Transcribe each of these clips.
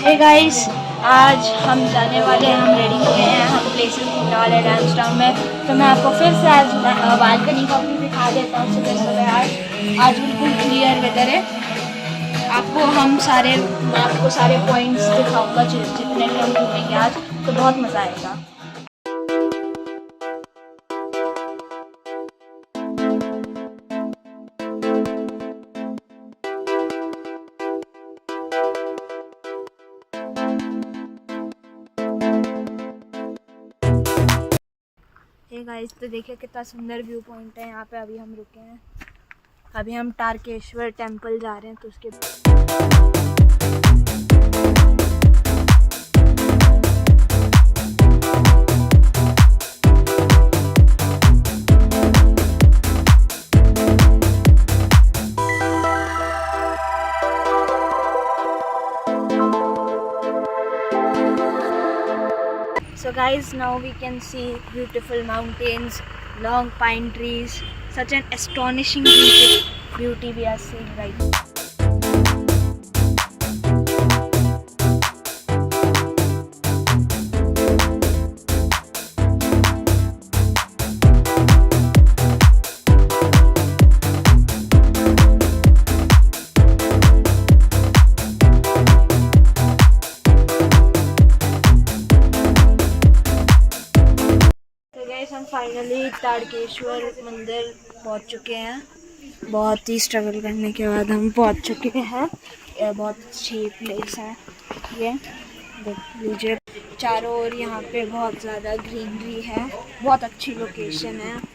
Hey guys, आज हम जाने वाले हैं, हम रेडी हो गए हैं, हम प्लेसेस घूमने वाले हैं लैंसडाउन में। तो मैं आपको फिर से आज बालकनी का व्यू दिखा देता हूँ। सुबह आज बिल्कुल क्लियर वेदर है। मैं आपको सारे पॉइंट्स दिखाऊंगा जितने भी हम घूमेंगे आज, तो बहुत मज़ा आएगा। हे गाइस, तो देखिए कितना सुंदर व्यू पॉइंट है यहाँ पे। अभी हम रुके हैं, अभी हम तारकेश्वर टेम्पल जा रहे हैं, तो उसके So guys, now we can see beautiful mountains, long pine trees, such an astonishing beauty we are seeing right now. हम फाइनली तारकेश्वर मंदिर पहुंच चुके हैं। बहुत ही स्ट्रगल करने के बाद हम पहुंच चुके हैं। यह बहुत अच्छी प्लेस है। ये देख लीजिए, चारों ओर यहाँ पे बहुत ज़्यादा ग्रीनरी है, बहुत अच्छी लोकेशन है।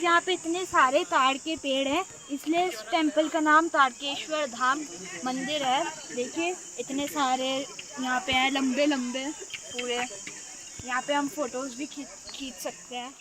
यहाँ पे इतने सारे ताड़ के पेड़ हैं, इसलिए इस टेम्पल का नाम तारकेश्वर धाम मंदिर है। देखिए इतने सारे यहाँ पे हैं, लंबे लंबे पूरे। यहाँ पे हम फोटोज़ भी खींच सकते हैं।